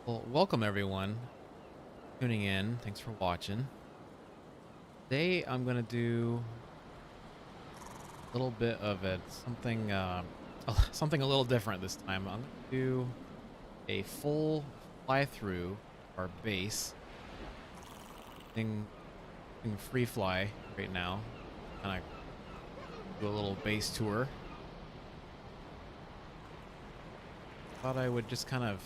Well, welcome everyone tuning in. Thanks for watching. Today I'm gonna do a little bit of it, something something a little different this time. I'm gonna do a full fly through our base. Thing free fly right now. Kind of do a little base tour. Thought I would just kind of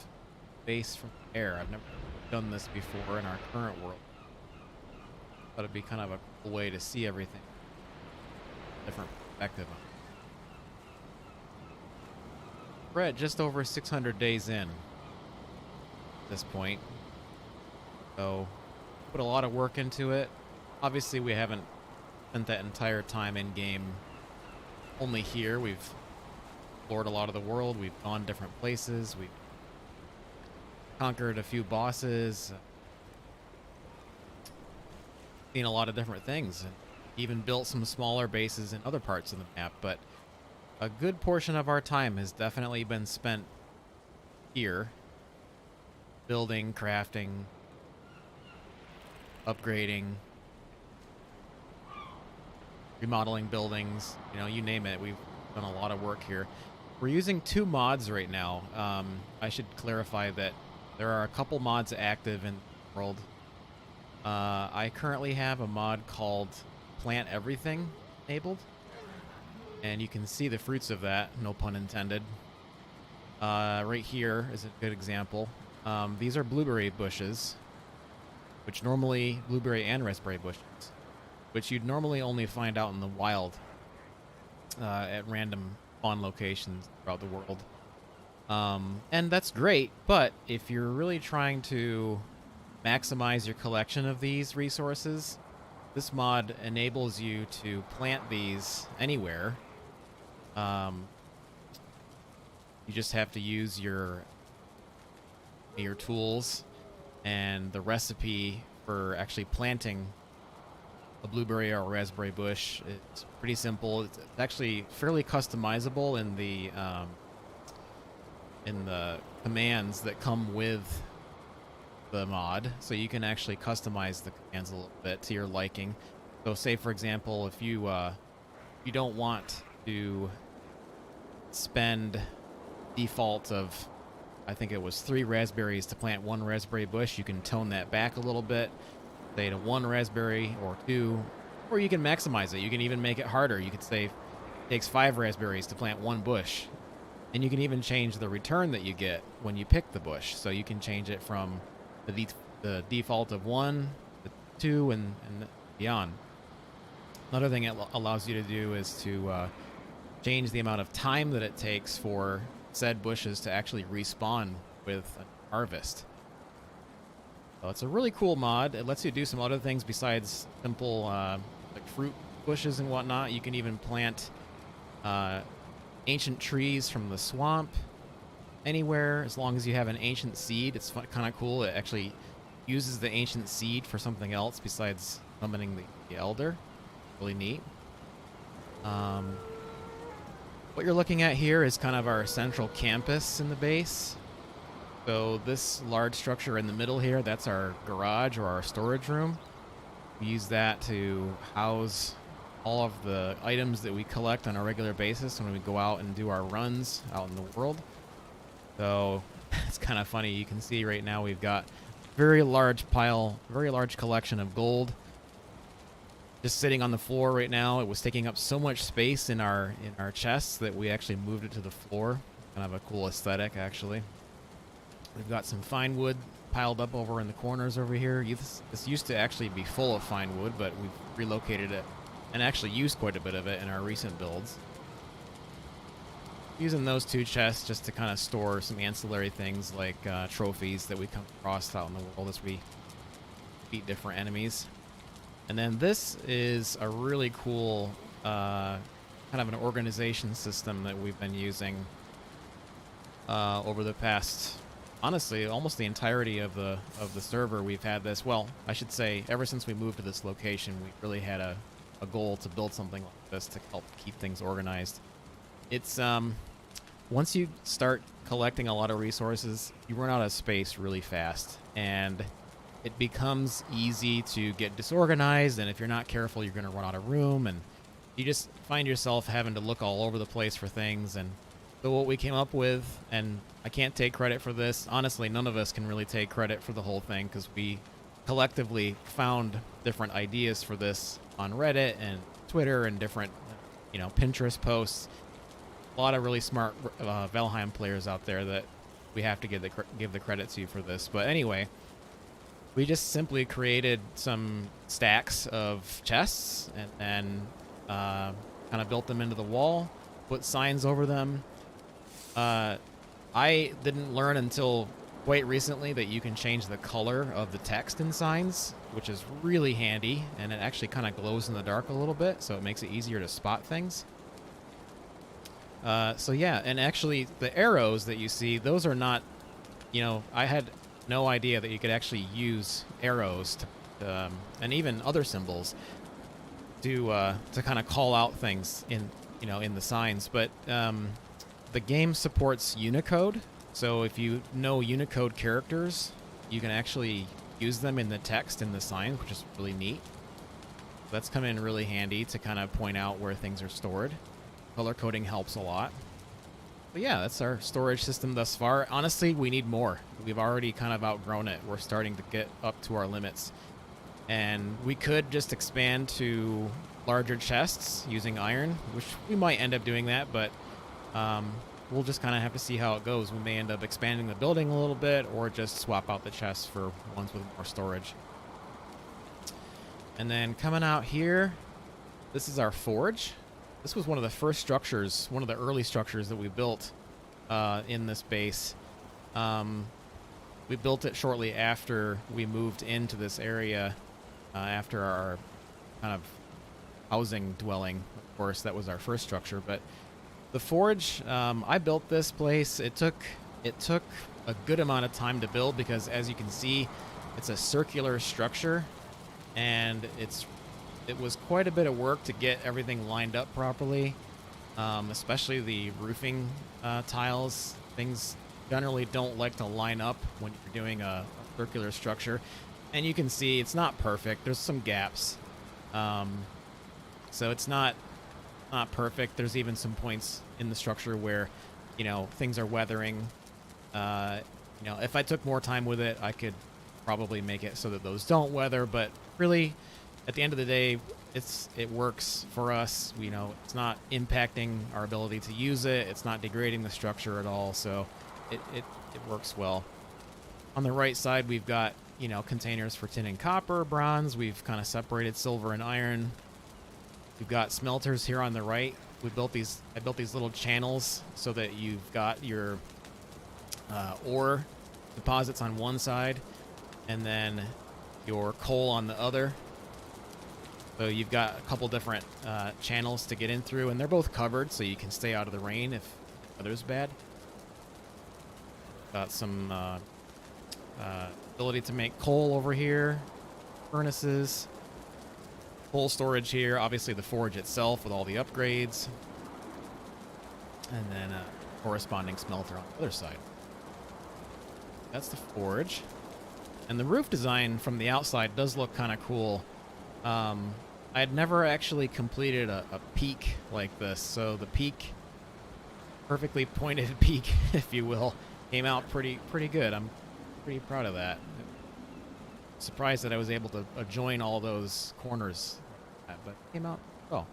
base from the air. I've never done this before in our current world. Thought it'd be kind of a cool way to see everything, different perspective on it. We're at just over 600 days in at this point, so put a lot of work into it. Obviously, we haven't spent that entire time in game only here. We've explored a lot of the world. We've gone different places. We've conquered a few bosses, seen a lot of different things, and even built some smaller bases in other parts of the map. But a good portion of our time has definitely been spent here, building, crafting, upgrading, remodeling buildings, you know, you name it. We've done a lot of work here. We're using 2 mods right now. I should clarify that there are a couple mods active in the world. I currently have a mod called Plant Everything enabled, and you can see the fruits of that, no pun intended. Right here is a good example. These are blueberry bushes, which normally, blueberry and raspberry bushes, which you'd normally only find out in the wild at random spawn locations throughout the world. And that's great, but if you're really trying to maximize your collection of these resources, this mod enables you to plant these anywhere. You just have to use your tools and the recipe for actually planting a blueberry or a raspberry bush. It's pretty simple. It's actually fairly customizable in the commands that come with the mod, so you can actually customize the commands a little bit to your liking. So say for example, if you don't want to spend default of, I think it was 3 raspberries to plant 1 raspberry bush, you can tone that back a little bit, say to 1 raspberry or 2, or you can maximize it. You can even make it harder. You could say it takes 5 raspberries to plant 1 bush, and you can even change the return that you get when you pick the bush. So you can change it from the default of 1 to 2 and beyond. Another thing it allows you to do is to change the amount of time that it takes for said bushes to actually respawn with a harvest. So it's a really cool mod. It lets you do some other things besides simple like fruit bushes and whatnot. You can even plant ancient trees from the swamp anywhere, as long as you have an ancient seed. It's kind of cool. It actually uses the ancient seed for something else besides summoning the elder. Really neat. What you're looking at here is kind of our central campus in the base. So this large structure in the middle here, that's our garage or our storage room. We use that to house all of the items that we collect on a regular basis when we go out and do our runs out in the world. So it's kind of funny. You can see right now we've got very large collection of gold just sitting on the floor right now. It was taking up so much space in our chests that we actually moved it to the floor. Kind of a cool aesthetic, actually. We've got some fine wood piled up over in the corners over here. This used to actually be full of fine wood, but we've relocated it and actually used quite a bit of it in our recent builds. Using those 2 chests just to kind of store some ancillary things like trophies that we come across out in the world as we beat different enemies. And then this is a really cool kind of an organization system that we've been using over the past, honestly, almost the entirety of the server. We've had this, well, I should say, ever since we moved to this location, we really had a goal to build something like this to help keep things organized. It's once you start collecting a lot of resources, you run out of space really fast, and it becomes easy to get disorganized, and if you're not careful, you're going to run out of room, and you just find yourself having to look all over the place for things. And so what we came up with, and I can't take credit for this, honestly, none of us can really take credit for the whole thing, because we collectively found different ideas for this on Reddit and Twitter and different, Pinterest posts. A lot of really smart Valheim players out there that we have to give the credit to for this. But anyway, we just simply created some stacks of chests and then kind of built them into the wall, put signs over them. I didn't learn until quite recently that you can change the color of the text in signs, which is really handy, and it actually kind of glows in the dark a little bit, so it makes it easier to spot things. So yeah, and actually the arrows that you see, those are not, I had no idea that you could actually use arrows to, and even other symbols to kind of call out things in the signs. But the game supports Unicode, so if you know Unicode characters, you can actually use them in the text in the signs, which is really neat. That's come in really handy to kind of point out where things are stored. Color coding helps a lot. But yeah, that's our storage system thus far. Honestly, we need more. We've already kind of outgrown it. We're starting to get up to our limits. And we could just expand to larger chests using iron, which we might end up doing that, but we'll just kind of have to see how it goes. We may end up expanding the building a little bit or just swap out the chests for ones with more storage. And then coming out here, this is our forge. This was one of the first structures, one of the early structures that we built in this base. We built it shortly after we moved into this area, after our kind of housing dwelling. Of course, that was our first structure. But the forge, I built this place. It took a good amount of time to build because, as you can see, it's a circular structure, and it was quite a bit of work to get everything lined up properly, especially the roofing tiles. Things generally don't like to line up when you're doing a circular structure. And you can see it's not perfect. There's some gaps. So it's not perfect. There's even some points in the structure where, things are weathering. If I took more time with it, I could probably make it so that those don't weather, but really, at the end of the day, it works for us. It's not impacting our ability to use it. It's not degrading the structure at all, so it works well. On the right side, we've got containers for tin and copper, bronze. We've kind of separated silver and iron. We've got smelters here on the right. I built these little channels so that you've got your ore deposits on one side, and then your coal on the other. So you've got a couple different channels to get in through, and they're both covered, so you can stay out of the rain if the weather's bad. Got some ability to make coal over here, furnaces, coal storage here, obviously the forge itself with all the upgrades, and then a corresponding smelter on the other side. That's the forge. And the roof design from the outside does look kind of cool. I had never actually completed a peak like this, so the peak, perfectly pointed peak, if you will, came out pretty good. I'm pretty proud of that. Surprised that I was able to join all those corners, but it came out well.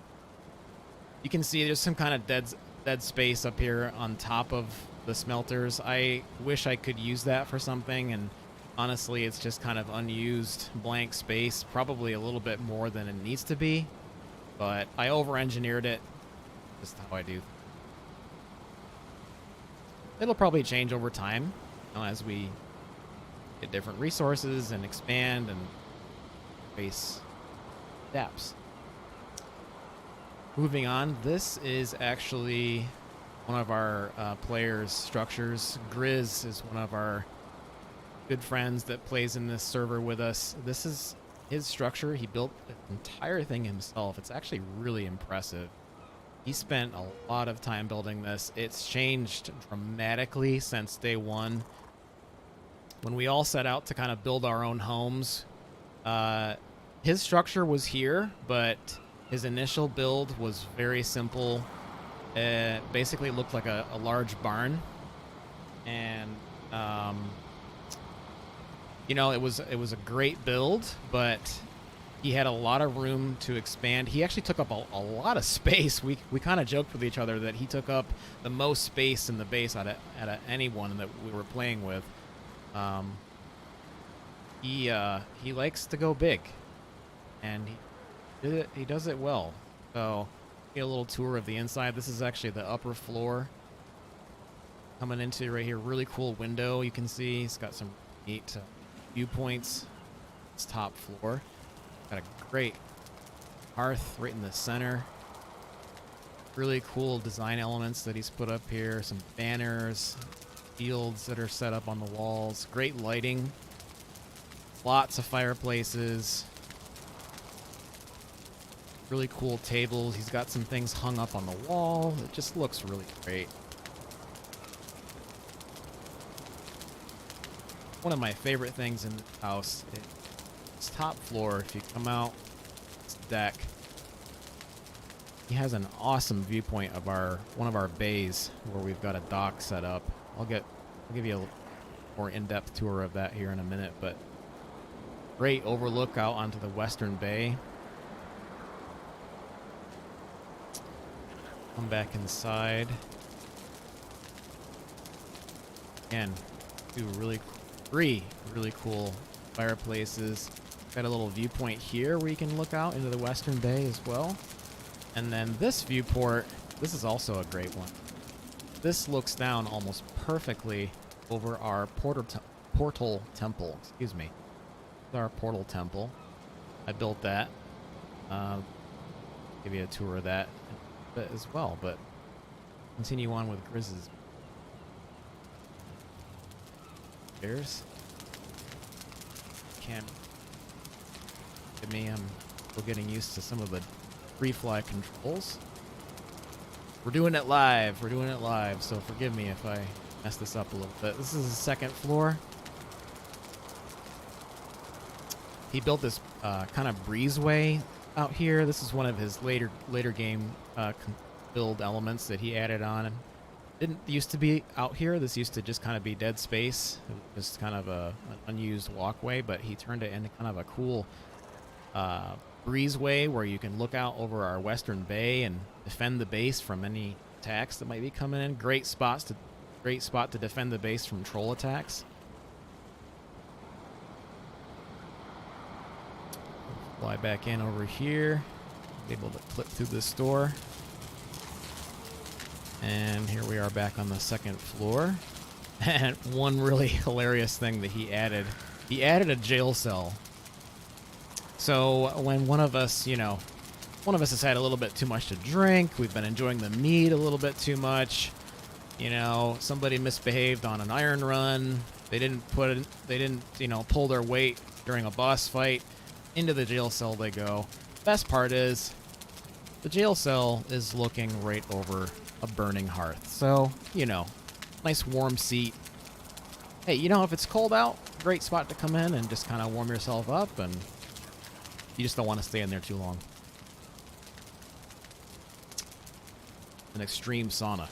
You can see there's some kind of dead space up here on top of the smelters. I wish I could use that for something, and honestly, it's just kind of unused blank space, probably a little bit more than it needs to be, but I over-engineered it, just how I do. It'll probably change over time, as we get different resources and expand and base adapts. Moving on, this is actually one of our players' structures. Grizz is one of our good friends that plays in this server with us. This is his structure. He built the entire thing himself. It's actually really impressive. He spent a lot of time building this. It's changed dramatically since day one. When we all set out to kind of build our own homes, his structure was here, but his initial build was very simple. It basically looked like a large barn, and you know, it was a great build, but he had a lot of room to expand. He actually took up a lot of space. We kind of joked with each other that he took up the most space in the base out of anyone that we were playing with. He likes to go big, and he does it well. So get a little tour of the inside. This is actually the upper floor. Coming into right here, really cool window. You can see it's got some neat viewpoints. It's top floor. Got a great hearth right in the center. Really cool design elements that he's put up here. Some banners, fields that are set up on the walls. Great lighting. Lots of fireplaces. Really cool tables. He's got some things hung up on the wall. It just looks really great. One of my favorite things in the house is top floor. If you come out this deck, he has an awesome viewpoint of one of our bays where we've got a dock set up. I'll give you a more in-depth tour of that here in a minute, but great overlook out onto the western bay. Come back inside. Again, three really cool fireplaces. Got a little viewpoint here where you can look out into the western bay as well. And then this viewport, this is also a great one. This looks down almost perfectly over our portal temple. Excuse me. Our portal temple. I built that. Give you a tour of that as well, but continue on with Grizz's. There's can't get me. I'm still getting used to some of the free fly controls. We're doing it live. So forgive me if I mess this up a little bit. This is the second floor. He built this kind of breezeway out here. This is one of his later game build elements that he added on. Didn't used to be out here. This used to just kind of be dead space. It was just kind of an unused walkway, but he turned it into kind of a cool breezeway where you can look out over our western bay and defend the base from any attacks that might be coming in. Great spot to defend the base from troll attacks. Fly back in over here. Able to clip through this door. And here we are back on the second floor. And one really hilarious thing that he added a jail cell. So when one of us has had a little bit too much to drink, we've been enjoying the meat a little bit too much, somebody misbehaved on an iron run, they didn't pull their weight during a boss fight, into the jail cell they go. Best part is the jail cell is looking right over a burning hearth. So, nice warm seat. Hey, if it's cold out, great spot to come in and just kind of warm yourself up, and you just don't want to stay in there too long. An extreme sauna.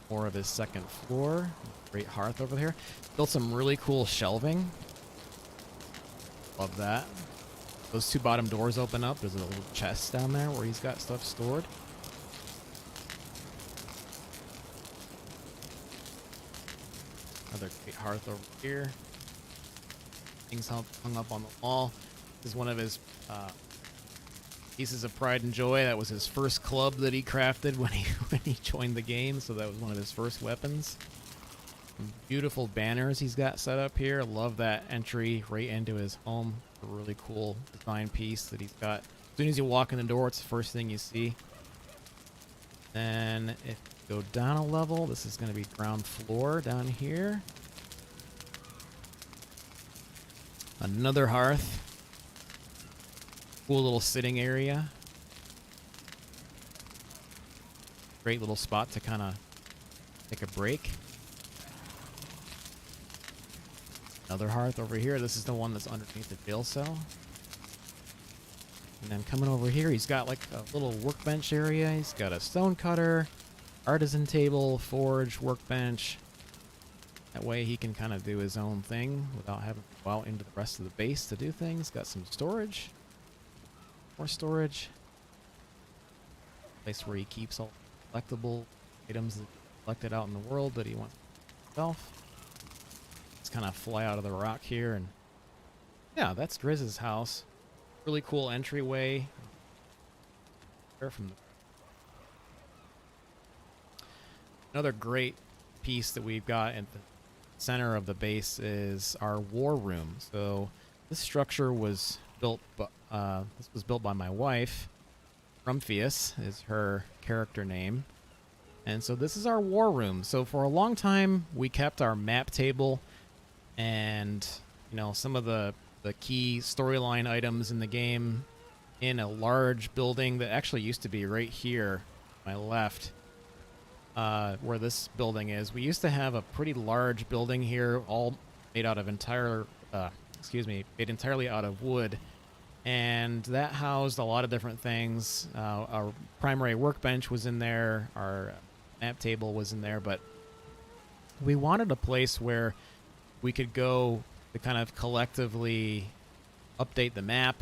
More of his second floor. Great hearth over here. Built some really cool shelving. Love that. Those two bottom doors open up. There's a little chest down there where he's got stuff stored. Another great hearth over here. Things hung up on the wall. This is one of his pieces of pride and joy. That was his first club that he crafted when he joined the game. So that was one of his first weapons. Some beautiful banners he's got set up here. Love that entry right into his home. A really cool design piece that he's got. As soon as you walk in the door, it's the first thing you see. Then if you go down a level, this is going to be ground floor down here. Another hearth. Cool little sitting area. Great little spot to kind of take a break. Another hearth over here. This is the one that's underneath the jail cell. And then coming over here, he's got like a little workbench area. He's got a stone cutter, artisan table, forge, workbench. That way he can kind of do his own thing without having to go out into the rest of the base to do things. Got some storage. More storage. Place where he keeps all collectible items that he collected out in the world that he wants himself. Let's kind of fly out of the rock here, and yeah, that's Drizz's house. Really cool entryway. From another great piece that we've got at the center of the base is our war room. So this structure was built. This was built by my wife. Rumphius is her character name. And so this is our war room. So for a long time, we kept our map table and, you know, some of the key storyline items in the game in a large building that actually used to be right here, my left, where this building is. We used to have a pretty large building here, all made out of made entirely out of wood. And that housed a lot of different things. Our primary workbench was in there. Our map table was in there. But we wanted a place where we could go to kind of collectively update the map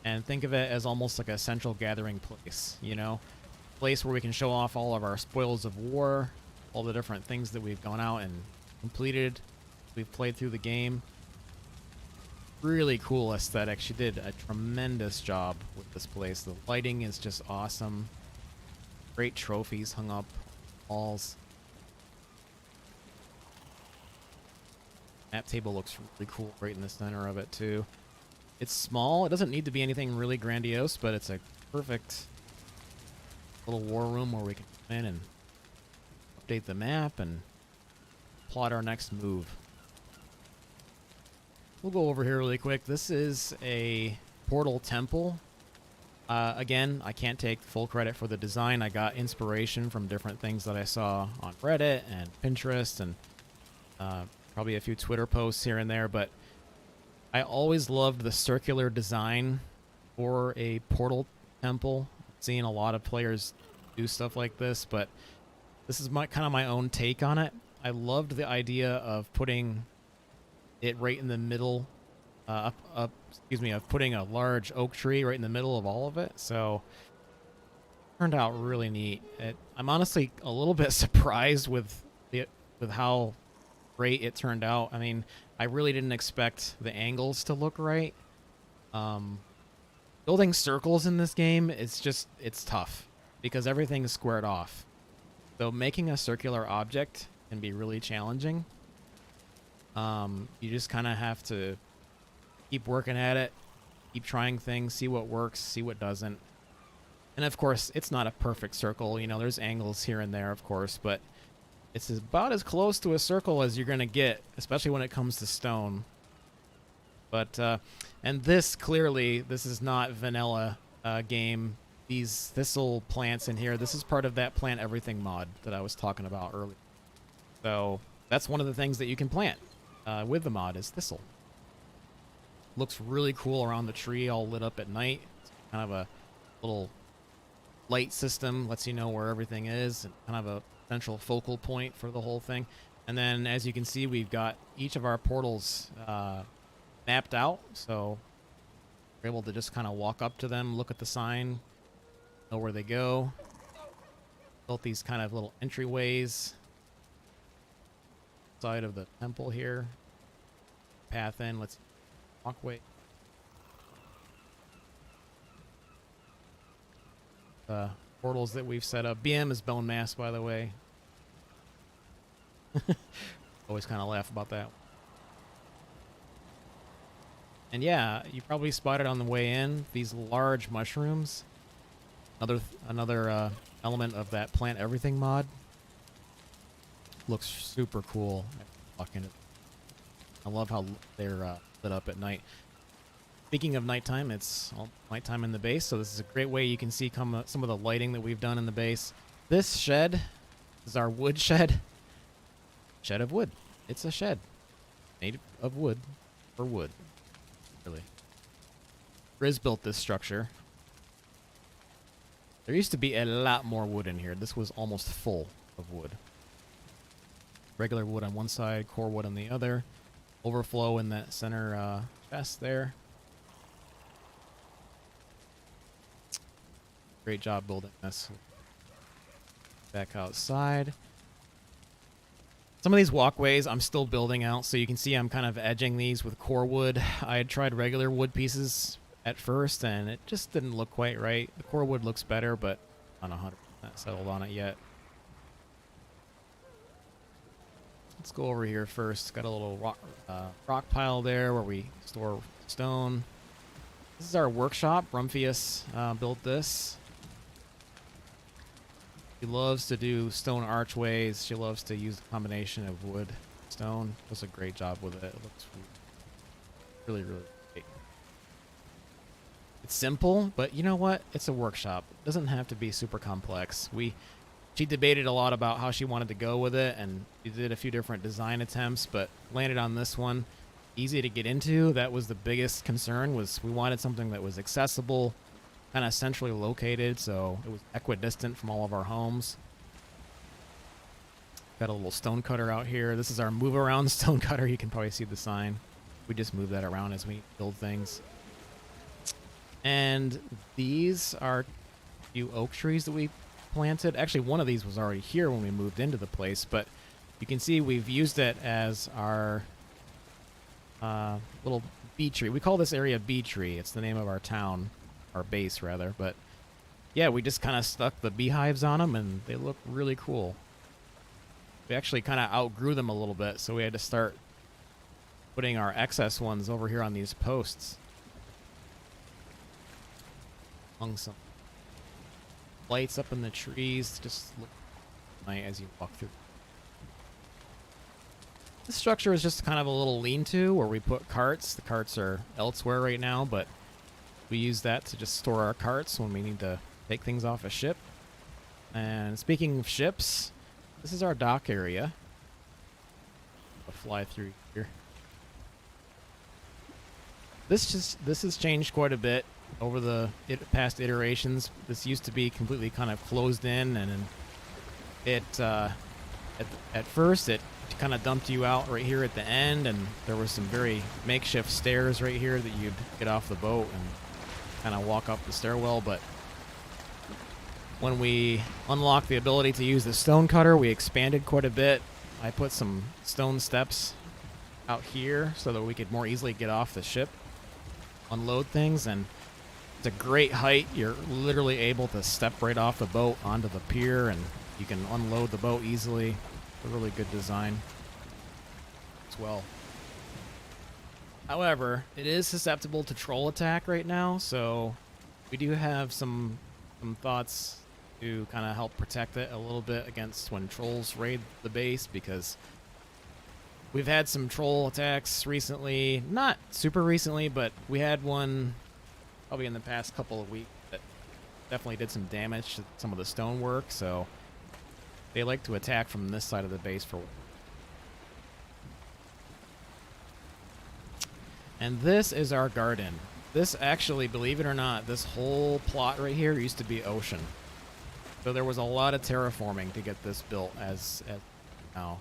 and think of it as almost like a central gathering place, you know? Place where we can show off all of our spoils of war, all the different things that we've gone out and completed. We've played through the game. Really cool aesthetic. She did a tremendous job with this place. The lighting is just awesome. Great trophies hung up on walls. Map table looks really cool right in the center of it too. It's small. It doesn't need to be anything really grandiose, but it's a perfect little war room where we can come in and update the map and plot our next move. We'll go over here really quick. This is a portal temple. Again, I can't take full credit for the design. I got inspiration from different things that I saw on Reddit and Pinterest and probably a few Twitter posts here and there, but I always loved the circular design for a portal temple. I've seen a lot of players do stuff like this, but this is kind of my own take on it. I loved the idea of putting it right in the middle, of putting a large oak tree right in the middle of all of it. So it turned out really neat. I'm honestly a little bit surprised with how great it turned out. I mean, I really didn't expect the angles to look right. Building circles in this game, it's tough because everything is squared off. So making a circular object can be really challenging. You just kind of have to keep working at it, keep trying things, see what works, see what doesn't. And of course, it's not a perfect circle. You know, there's angles here and there, of course, but it's about as close to a circle as you're going to get, especially when it comes to stone. But, and this is not vanilla game. These thistle plants in here, this is part of that plant everything mod that I was talking about earlier. So that's one of the things that you can plant with the mod is thistle. Looks really cool around the tree, all lit up at night. It's kind of a little light system, lets you know where everything is, and kind of a central focal point for the whole thing. And then as you can see, we've got each of our portals mapped out, so we're able to just kind of walk up to them, look at the sign, know where they go. Built these kind of little entryways side of the temple here. Path in, let's walkway. Portals that we've set up. BM is bone mass, by the way. Always kind of laugh about that. And yeah, you probably spotted on the way in these large mushrooms. Another element of that plant everything mod. Looks super cool. I love how they're lit up at night. Speaking of nighttime, it's nighttime in the base, so this is a great way you can see some of the lighting that we've done in the base. This shed is our wood shed. Shed of wood. It's a shed made of wood for wood. Really. Riz built this structure. There used to be a lot more wood in here. This was almost full of wood. Regular wood on one side, core wood on the other. Overflow in that center chest there. Great job building this. Back outside. Some of these walkways I'm still building out, so you can see I'm kind of edging these with core wood. I had tried regular wood pieces at first, and it just didn't look quite right. The core wood looks better, but I'm not 100% settled on it yet. Let's go over here first. Got a little rock pile there where we store stone. This is our workshop. Rumphius built this. She loves to do stone archways. She loves to use a combination of wood, stone. Does a great job with it. It looks really, really great. It's simple, but you know what? It's a workshop. It doesn't have to be super complex. She debated a lot about how she wanted to go with it, and she did a few different design attempts, but landed on this one. Easy to get into. That was the biggest concern, was we wanted something that was accessible, kind of centrally located, so it was equidistant from all of our homes. Got a little stone cutter out here. This is our move around stone cutter. You can probably see the sign. We just move that around as we build things. And these are a few oak trees that we planted. Actually, one of these was already here when we moved into the place, but you can see we've used it as our little bee tree. We call this area Bee Tree. It's the name of our town, our base rather, but yeah, we just kind of stuck the beehives on them, and they look really cool. We actually kind of outgrew them a little bit, so we had to start putting our excess ones over here on these posts. Hung some lights up in the trees, just look nice as you walk through. This structure is just kind of a little lean-to where we put carts. The carts are elsewhere right now, but we use that to just store our carts when we need to take things off a ship. And speaking of ships, this is our dock area. I'll fly through here. This has changed quite a bit over the past iterations. This used to be completely kind of closed in, and it at first it kind of dumped you out right here at the end, and there was some very makeshift stairs right here that you'd get off the boat and kind of walk up the stairwell. But when we unlocked the ability to use the stone cutter, we expanded quite a bit. I put some stone steps out here so that we could more easily get off the ship, unload things, and it's a great height. You're literally able to step right off the boat onto the pier, and you can unload the boat easily. It's a really good design as well. However, it is susceptible to troll attack right now, so we do have some thoughts to kind of help protect it a little bit against when trolls raid the base, because we've had some troll attacks recently. Not super recently, but we had one probably in the past couple of weeks that definitely did some damage to some of the stonework, so they like to attack from this side of the base for. And this is our garden. This actually, believe it or not, this whole plot right here used to be ocean. So there was a lot of terraforming to get this built as now.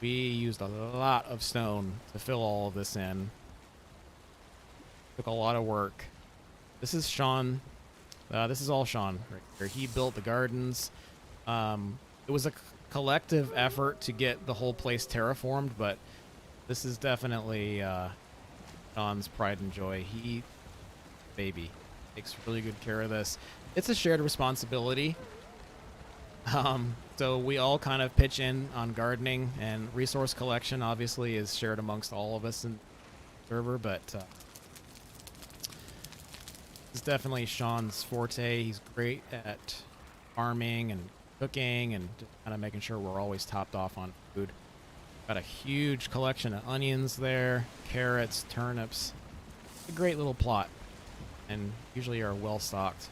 We used a lot of stone to fill all of this in. Took a lot of work. This is Sean. This is all Sean right here. He built the gardens. It was a collective effort to get the whole place terraformed, but this is definitely Sean's pride and joy. He, baby, takes really good care of this. It's a shared responsibility. So we all kind of pitch in on gardening, and resource collection obviously is shared amongst all of us in the server, but it's definitely Sean's forte. He's great at farming and cooking and just kind of making sure we're always topped off on food. Got a huge collection of onions there, carrots, turnips. A great little plot, and usually are well stocked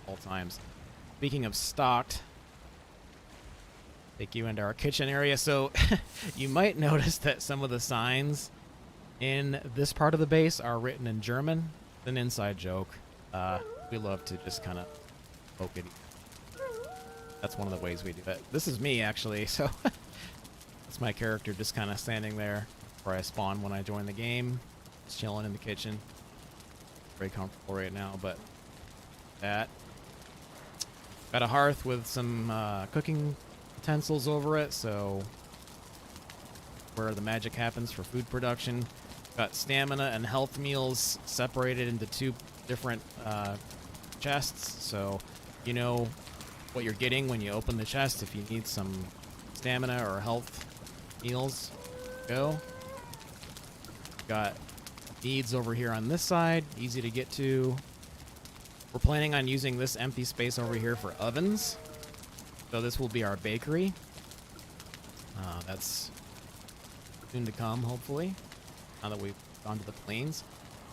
all times. Speaking of stocked, take you into our kitchen area. So you might notice that some of the signs in this part of the base are written in German. It's an inside joke. We love to just kind of poke it. That's one of the ways we do it. This is me, actually, so that's my character just kind of standing there where I spawn when I join the game. Just chilling in the kitchen. Very comfortable right now, but that. Got a hearth with some cooking utensils over it, so where the magic happens for food production. Got stamina and health meals separated into two different chests, so you know what you're getting when you open the chest. If you need some stamina or health meals, go. Got needs over here on this side, easy to get to. We're planning on using this empty space over here for ovens. So this will be our bakery. That's soon to come, hopefully, now that we've gone to the plains.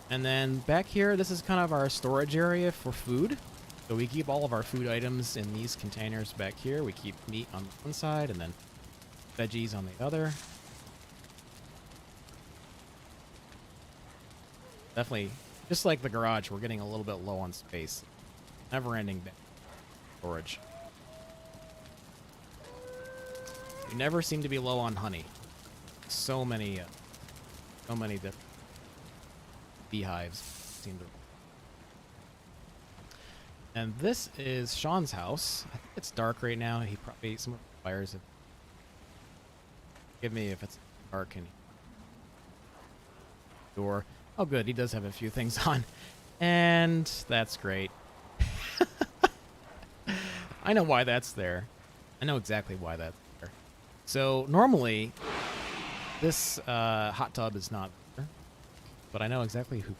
And then back here, this is kind of our storage area for food. So we keep all of our food items in these containers back here. We keep meat on one side and then veggies on the other. Definitely, just like the garage, we're getting a little bit low on space. Never-ending storage. You never seem to be low on honey. So many different beehives seem to. And this is Sean's house. I think it's dark right now. He probably some of the fires have. Forgive me if it's dark and door. Oh, good. He does have a few things on. And that's great. I know why that's there. I know exactly why that's there. So, normally, this hot tub is not there. But I know exactly who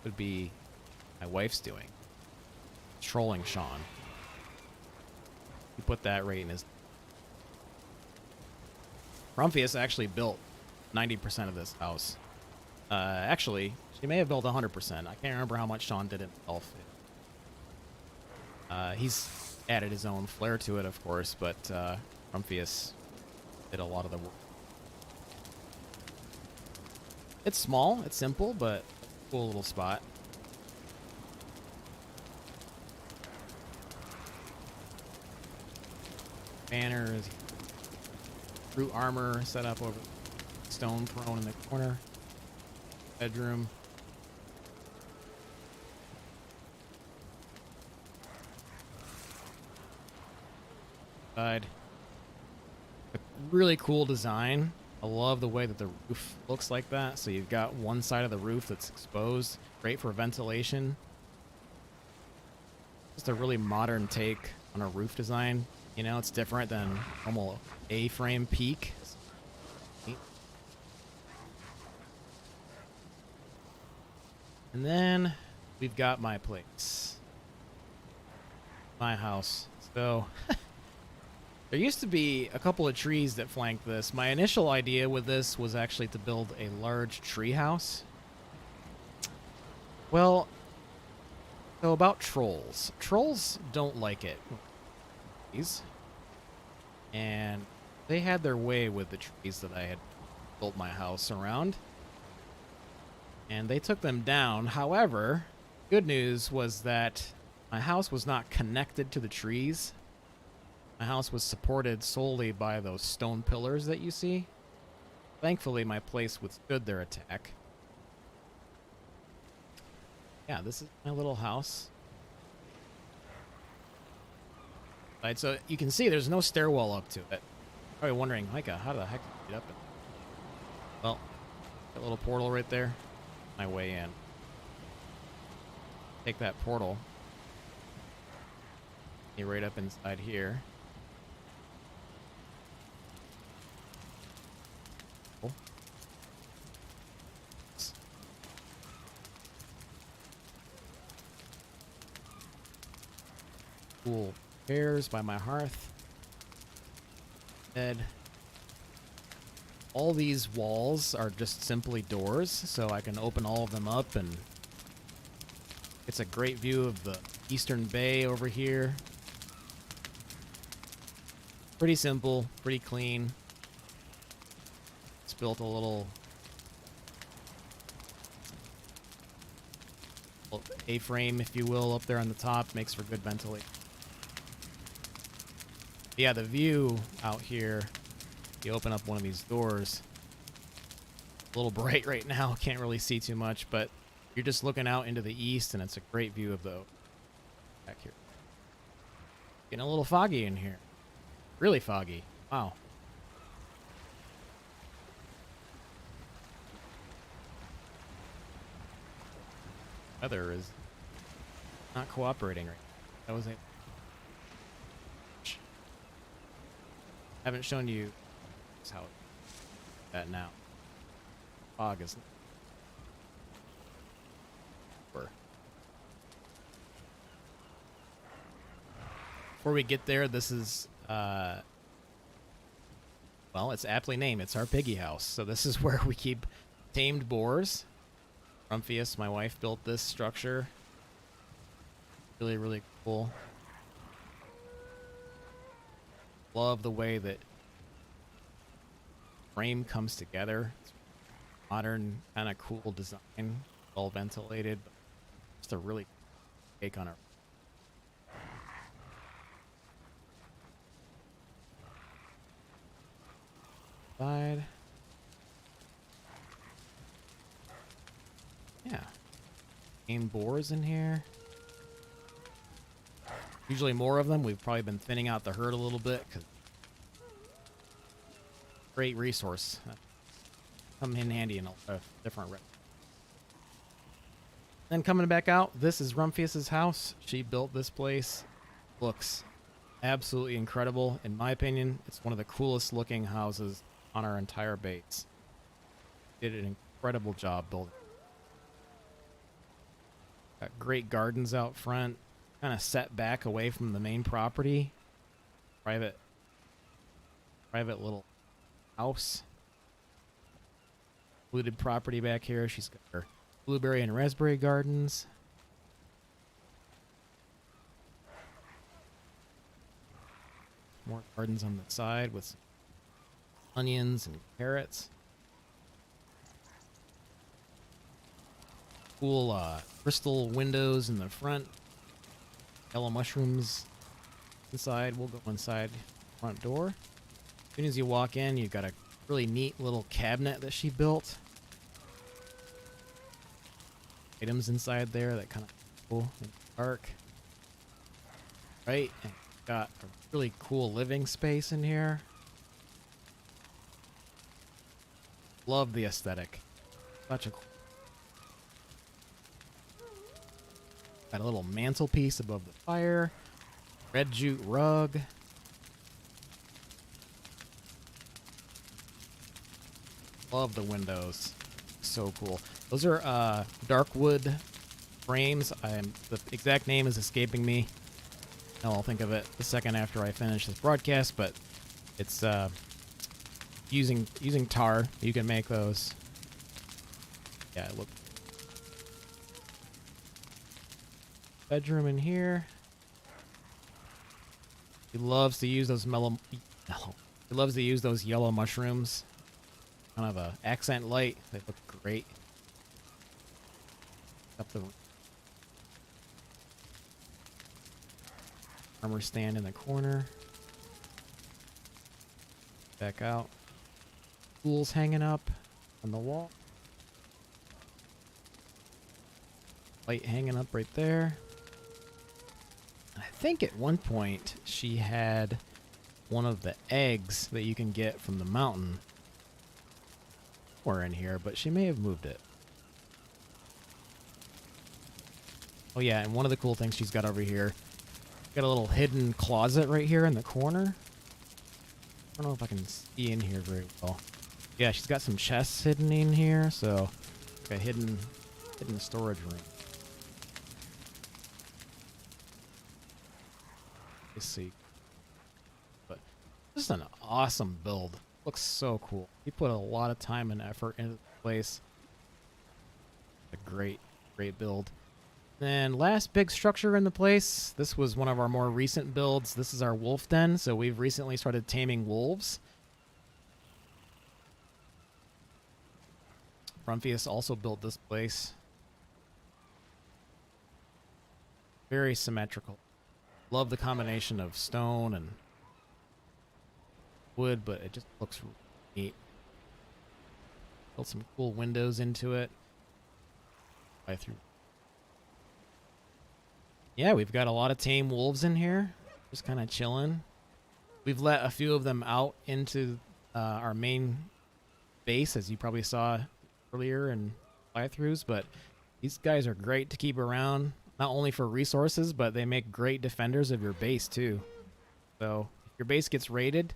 would be my wife's doing. Trolling Sean. He put that right in his... Rumphius actually built 90% of this house. Actually, she may have built 100%. I can't remember how much Sean did himself. He's added his own flair to it, of course, but Rumphius did a lot of the work. It's small, it's simple, but a cool little spot. Banners, brute armor set up over stone thrown in the corner. Bedroom. Side. A really cool design. I love the way that the roof looks like that. So you've got one side of the roof that's exposed, great for ventilation. Just a really modern take on a roof design. You know, it's different than normal A-frame peak. And then we've got my place. My house. So there used to be a couple of trees that flanked this. My initial idea with this was actually to build a large tree house. Well, so about trolls. Trolls don't like it. And they had their way with the trees that I had built my house around. And they took them down. However, good news was that my house was not connected to the trees. My house was supported solely by those stone pillars that you see. Thankfully, my place withstood their attack. Yeah, this is my little house. Right, so you can see there's no stairwell up to it. Probably wondering, Micah, how the heck did you get up it? Well, that little portal right there. My way in. Take that portal. Get right up inside here. Cool. Cool chairs by my hearth. Bed. All these walls are just simply doors, so I can open all of them up, and it's a great view of the eastern bay over here. Pretty simple, pretty clean. It's built a little A-frame, if you will, up there on the top. Makes for good ventilation. Yeah, the view out here, you open up one of these doors. A little bright right now, can't really see too much, but you're just looking out into the east, and it's a great view of the back here. Getting a little foggy in here. Really foggy. Wow. Weather is not cooperating right now. That was it. Haven't shown you how that now. Fog is. Before we get there, this is well, it's aptly named. It's our piggy house. So this is where we keep tamed boars. Rumphius, my wife, built this structure. Really, really cool. Love the way that frame comes together. It's modern, kind of cool design, well ventilated. But just a really take on it. Side. Yeah. Game boars in here. Usually more of them. We've probably been thinning out the herd a little bit. Great resource. Come in handy in a different way. Then coming back out, this is Rumphius's house. She built this place. Looks absolutely incredible. In my opinion, it's one of the coolest looking houses on our entire base. Did an incredible job building. Got great gardens out front, kind of set back away from the main property. Private little house. Wooded property back here. She's got her blueberry and raspberry gardens. More gardens on the side with some onions and carrots. Cool crystal windows in the front. Yellow mushrooms inside. We'll go inside front door. As soon as you walk in, you've got a really neat little cabinet that she built. Items inside there that kind of cool in the dark. Right, and got a really cool living space in here. Love the aesthetic. Such a cool. Got a little mantelpiece above the fire. Red jute rug. Love the windows. So cool. Those are dark wood frames. The exact name is escaping me. I'll think of it the second after I finish this broadcast, but it's using tar. You can make those. Yeah, look. Bedroom in here. He loves to use those He loves to use those yellow mushrooms. Kind of a accent light. They look great. Up the armor stand in the corner. Back out. Tools hanging up on the wall. Light hanging up right there. I think at one point she had one of the eggs that you can get from the mountain. Or in here, but she may have moved it. Oh yeah, and one of the cool things she's got over here, got a little hidden closet right here in the corner. I don't know if I can see in here very well. Yeah, she's got some chests hidden in here, so like a hidden storage room. Let's see. But this is an awesome build. Looks so cool. He put a lot of time and effort into the place. A great build. Then last big structure in the place. This was one of our more recent builds. This is our wolf den. So we've recently started taming wolves. Rumphius also built this place. Very symmetrical. Love the combination of stone and wood, but it just looks really neat. Built some cool windows into it. Flythrough. Yeah, we've got a lot of tame wolves in here. Just kind of chilling. We've let a few of them out into our main base, as you probably saw earlier in flythroughs, but these guys are great to keep around, not only for resources, but they make great defenders of your base too. So if your base gets raided,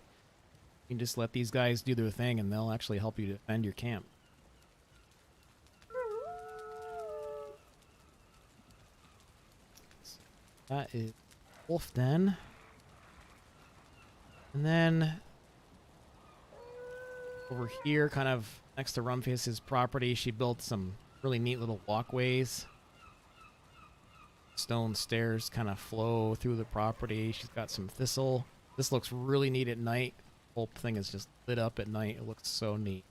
you can just let these guys do their thing and they'll actually help you defend your camp. That is wolf den. And then over here, kind of next to Rumphius's property, she built some really neat little walkways. Stone stairs kind of flow through the property. She's got some thistle. This looks really neat at night. The whole thing is just lit up at night. It looks so neat.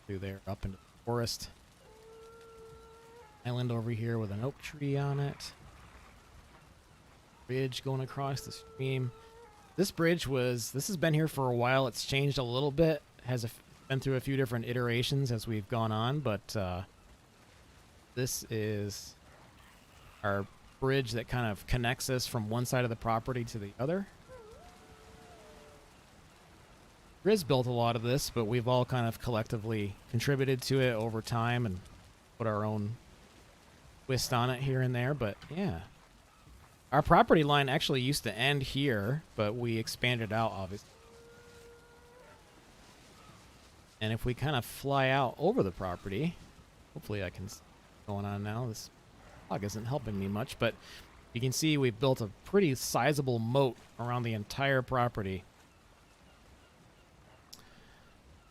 Through there, up into the forest. Island over here with an oak tree on it. Bridge going across the stream. This bridge this has been here for a while. It's changed a little bit. Has been through a few different iterations as we've gone on, but this is our bridge that kind of connects us from one side of the property to the other. Riz built a lot of this, but we've all kind of collectively contributed to it over time and put our own twist on it here and there. But yeah, our property line actually used to end here, but we expanded out, obviously. And if we kind of fly out over the property, hopefully I can see what's going on now. This fog isn't helping me much, but you can see we've built a pretty sizable moat around the entire property.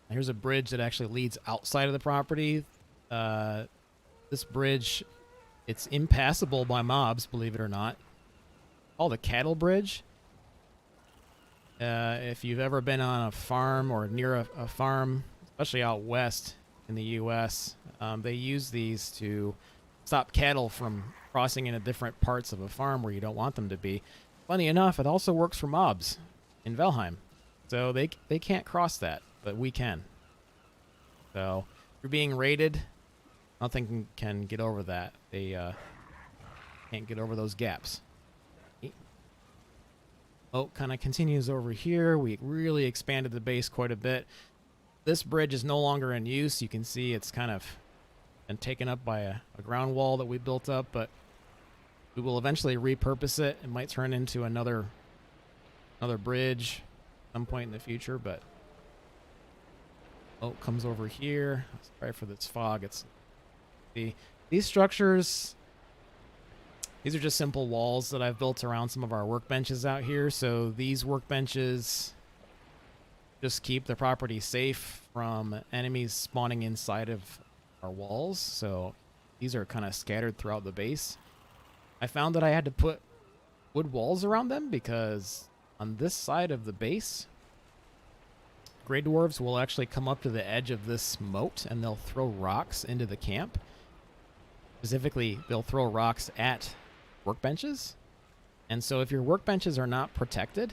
Here's a bridge that actually leads outside of the property. This bridge, it's impassable by mobs, believe it or not. Called the cattle bridge. If you've ever been on a farm or near a farm, especially out west in the U.S., they use these to stop cattle from crossing into different parts of a farm where you don't want them to be. Funny enough, it also works for mobs in Valheim. So they can't cross that, but we can. So if you're being raided, nothing can get over that. They can't get over those gaps. Oh, kind of continues over here. We really expanded the base quite a bit. This bridge is no longer in use. You can see it's kind of been taken up by a ground wall that we built up, but we will eventually repurpose it. It might turn into another bridge at some point in the future, but oh, comes over here. Sorry for this fog. These structures, these are just simple walls that I've built around some of our workbenches out here. So these workbenches just keep the property safe from enemies spawning inside of our walls. So these are kind of scattered throughout the base. I found that I had to put wood walls around them because on this side of the base, Grey Dwarves will actually come up to the edge of this moat and they'll throw rocks into the camp. Specifically, they'll throw rocks at workbenches. And so if your workbenches are not protected,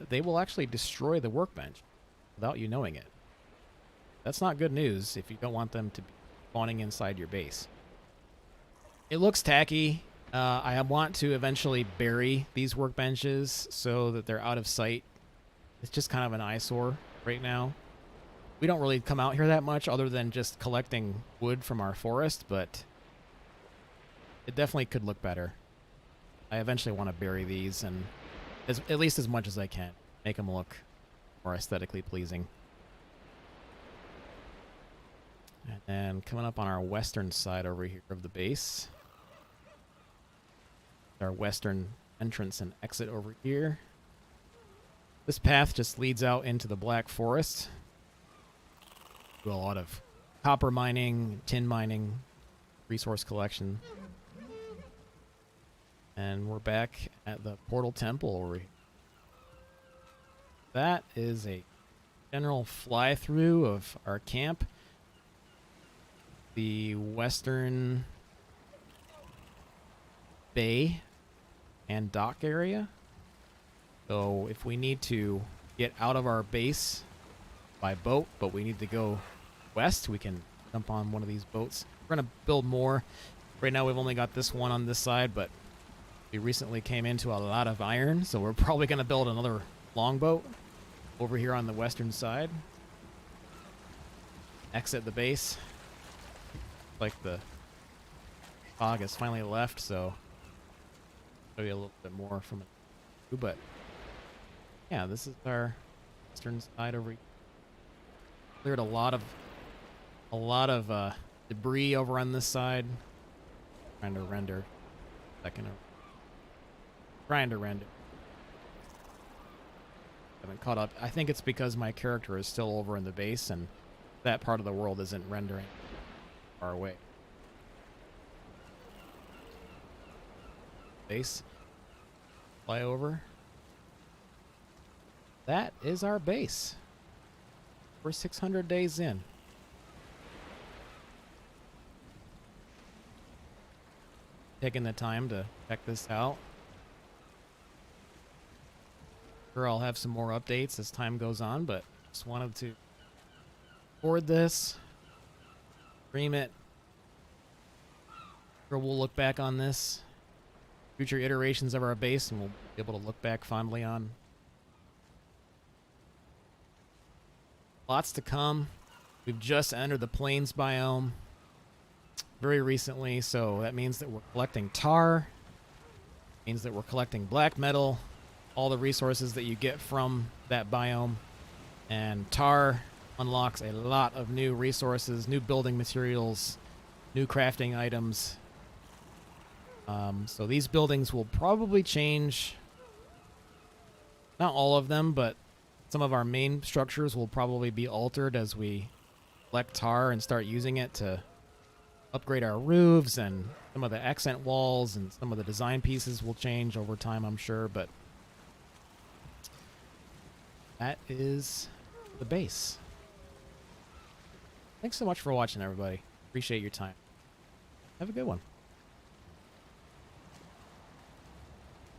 they will actually destroy the workbench without you knowing it. That's not good news if you don't want them to be spawning inside your base. It looks tacky. I want to eventually bury these workbenches so that they're out of sight. It's just kind of an eyesore right now. We don't really come out here that much other than just collecting wood from our forest, but it definitely could look better. I eventually want to bury these and at least as much as I can, make them look more aesthetically pleasing. And then coming up on our western side over here of the base, our western entrance and exit over here. This path just leads out into the Black Forest. Do a lot of copper mining, tin mining, resource collection. And we're back at the Portal Temple. That is a general fly-through of our camp. The western bay and dock area. So if we need to get out of our base by boat, but we need to go west, we can jump on one of these boats. We're going to build more. Right now we've only got this one on this side, but we recently came into a lot of iron, so we're probably going to build another longboat over here on the western side. Exit the base. Like the fog has finally left, so I'll show you a little bit more from it. But yeah, this is our western side over here. Cleared a lot of debris over on this side. Trying to render. Trying to render. Haven't caught up. I think it's because my character is still over in the base and that part of the world isn't rendering far away. Base. Fly over. That is our base. We're 600 days in. Taking the time to check this out. Sure, I'll have some more updates as time goes on, but just wanted to record this, stream it. Sure, we'll look back on this, future iterations of our base, and we'll be able to look back fondly on. Lots to come. We've just entered the plains biome very recently, so that means that we're collecting tar, means that we're collecting black metal, all the resources that you get from that biome, and tar unlocks a lot of new resources, new building materials, new crafting items. So these buildings will probably change, not all of them, but some of our main structures will probably be altered as we collect tar and start using it to upgrade our roofs, and some of the accent walls and some of the design pieces will change over time, I'm sure, but that is the base. Thanks so much for watching, everybody. Appreciate your time. Have a good one.